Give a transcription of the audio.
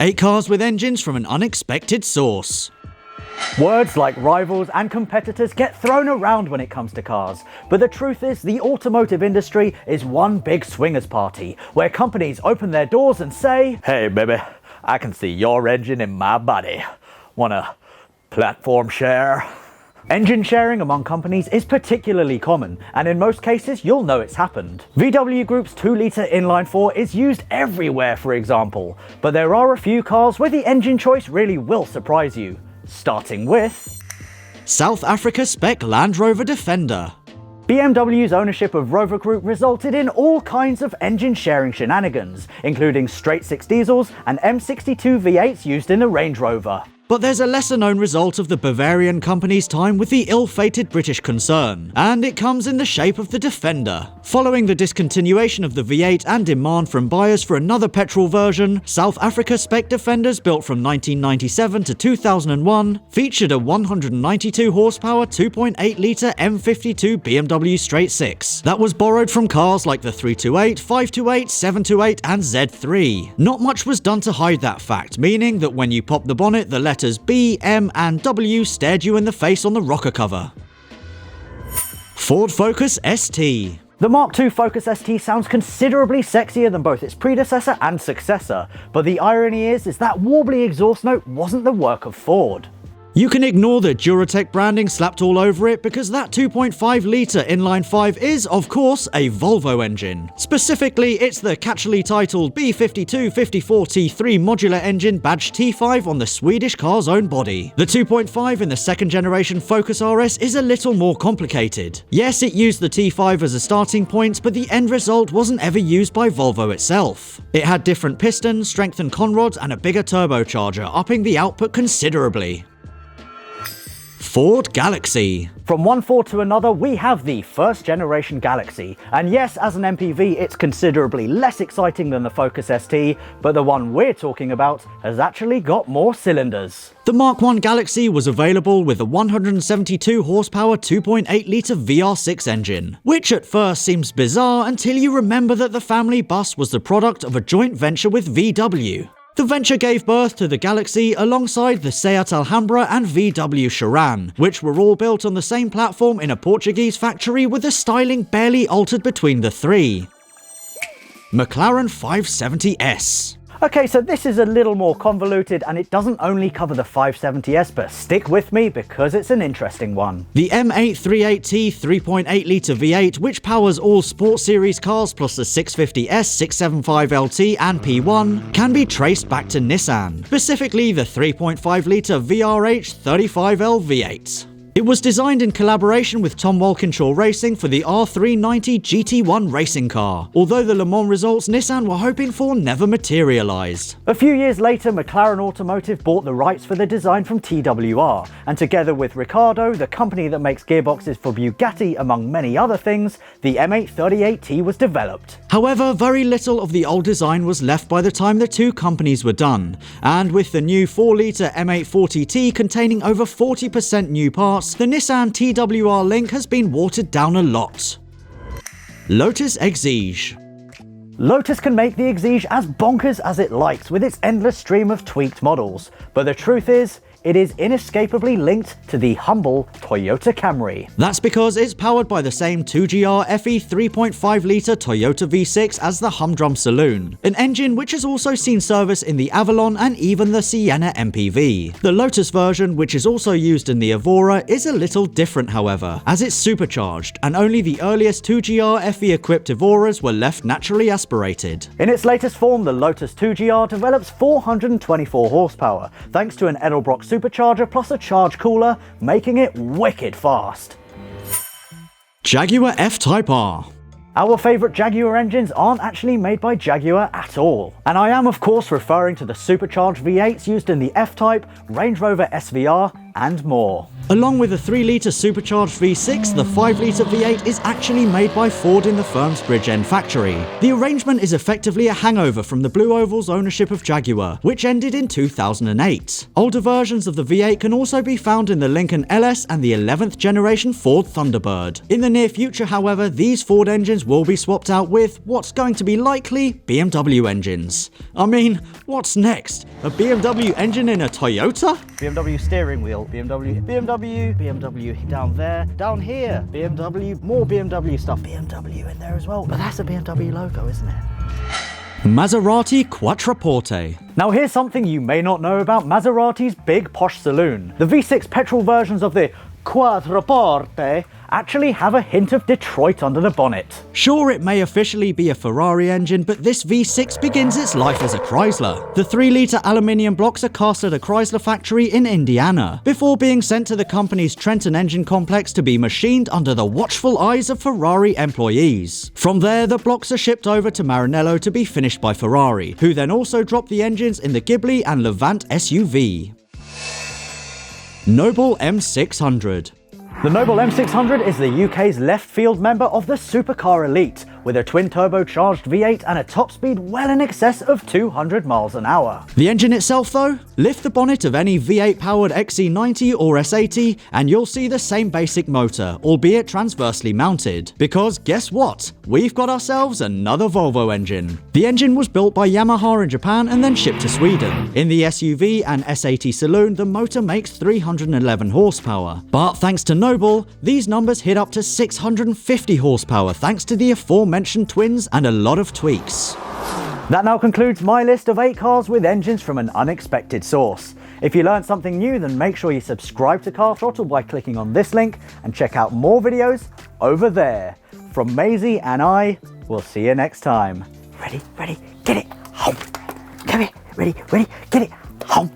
8 cars with engines from an unexpected source. Words like rivals and competitors get thrown around when it comes to cars, but the truth is the automotive industry is one big swingers party, where companies open their doors and say, "Hey baby, I can see your engine in my body. Wanna platform share?" Engine sharing among companies is particularly common, and in most cases you'll know it's happened. VW Group's 2-litre inline-4 is used everywhere, for example, but there are a few cars where the engine choice really will surprise you. Starting with South Africa spec Land Rover Defender. BMW's ownership of Rover Group resulted in all kinds of engine sharing shenanigans, including straight-six diesels and M62 V8s used in the Range Rover. But there's a lesser-known result of the Bavarian company's time with the ill-fated British concern, and it comes in the shape of the Defender. Following the discontinuation of the V8 and demand from buyers for another petrol version, South Africa spec Defenders built from 1997 to 2001 featured a 192 horsepower 2.8-litre M52 BMW straight six that was borrowed from cars like the 328, 528, 728 and Z3. Not much was done to hide that fact, meaning that when you pop the bonnet, the letters B, M and W stared you in the face on the rocker cover. Ford Focus ST. The Mark II Focus ST sounds considerably sexier than both its predecessor and successor, but the irony is that wobbly exhaust note wasn't the work of Ford. You can ignore the Duratec branding slapped all over it because that 2.5-litre inline-5 is, of course, a Volvo engine. Specifically, it's the catchily titled B5254T3 modular engine badged T5 on the Swedish car's own body. The 2.5 in the second-generation Focus RS is a little more complicated. Yes, it used the T5 as a starting point, but the end result wasn't ever used by Volvo itself. It had different pistons, strengthened conrods, and a bigger turbocharger, upping the output considerably. Ford Galaxie. From one Ford to another, we have the first generation Galaxie. And yes, as an MPV, it's considerably less exciting than the Focus ST, but the one we're talking about has actually got more cylinders. The Mark I Galaxie was available with a 172 horsepower 2.8-litre VR6 engine, which at first seems bizarre until you remember that the family bus was the product of a joint venture with VW. The venture gave birth to the Galaxie alongside the Seat Alhambra and VW Charan, which were all built on the same platform in a Portuguese factory with the styling barely altered between the three. McLaren 570S. Okay, so this is a little more convoluted and it doesn't only cover the 570S, but stick with me because it's an interesting one. The M838T 3.8-litre V8, which powers all Sport Series cars plus the 650S, 675LT and P1, can be traced back to Nissan, specifically the 3.5-litre VRH 35L V8. It was designed in collaboration with Tom Walkinshaw Racing for the R390 GT1 racing car, although the Le Mans results Nissan were hoping for never materialised. A few years later, McLaren Automotive bought the rights for the design from TWR, and together with Ricardo, the company that makes gearboxes for Bugatti among many other things, the M838T was developed. However, very little of the old design was left by the time the two companies were done, and with the new 4-litre M840T containing over 40% new parts, the Nissan TWR Link has been watered down a lot. Lotus Exige. Lotus can make the Exige as bonkers as it likes with its endless stream of tweaked models, but the truth is, it is inescapably linked to the humble Toyota Camry. That's because it's powered by the same 2GR FE 3.5-litre Toyota V6 as the humdrum saloon, an engine which has also seen service in the Avalon and even the Sienna MPV. The Lotus version, which is also used in the Evora, is a little different however, as it's supercharged, and only the earliest 2GR FE equipped Evoras were left naturally aspirated. In its latest form, the Lotus 2GR develops 424 horsepower, thanks to an Edelbrock supercharger plus a charge cooler, making it wicked fast. Jaguar F-Type R. Our favourite Jaguar engines aren't actually made by Jaguar at all. And I am of course referring to the supercharged V8s used in the F-Type, Range Rover SVR and more. Along with the 3-litre supercharged V6, the 5-litre V8 is actually made by Ford in the firm's Bridgend factory. The arrangement is effectively a hangover from the Blue Oval's ownership of Jaguar, which ended in 2008. Older versions of the V8 can also be found in the Lincoln LS and the 11th generation Ford Thunderbird. In the near future, however, these Ford engines will be swapped out with what's going to be likely BMW engines. I mean, what's next? A BMW engine in a Toyota? BMW steering wheel, BMW down there, down here, BMW, more BMW stuff, BMW in there as well. But that's a BMW logo, isn't it? Maserati Quattroporte. Now here's something you may not know about Maserati's big posh saloon. The V6 petrol versions of the Quattroporte actually have a hint of Detroit under the bonnet. Sure, it may officially be a Ferrari engine, but this V6 begins its life as a Chrysler. The 3-litre aluminium blocks are cast at a Chrysler factory in Indiana, before being sent to the company's Trenton engine complex to be machined under the watchful eyes of Ferrari employees. From there, the blocks are shipped over to Maranello to be finished by Ferrari, who then also drop the engines in the Ghibli and Levant SUV. Noble M600. The Noble M600 is the UK's left field member of the supercar elite, with a twin-turbocharged V8 and a top speed well in excess of 200 miles an hour. The engine itself though? Lift the bonnet of any V8-powered XC90 or S80 and you'll see the same basic motor, albeit transversely mounted. Because guess what? We've got ourselves another Volvo engine. The engine was built by Yamaha in Japan and then shipped to Sweden. In the SUV and S80 saloon, the motor makes 311 horsepower. But thanks to Noble, these numbers hit up to 650 horsepower thanks to the aforementioned twins and a lot of tweaks. That now concludes my list of 8 cars with engines from an unexpected source. If you learned something new, then make sure you subscribe to Car Throttle by clicking on this link and check out more videos over there. From Maisie and I, we'll see you next time. Ready, get it, home. Come here, ready, get it, home.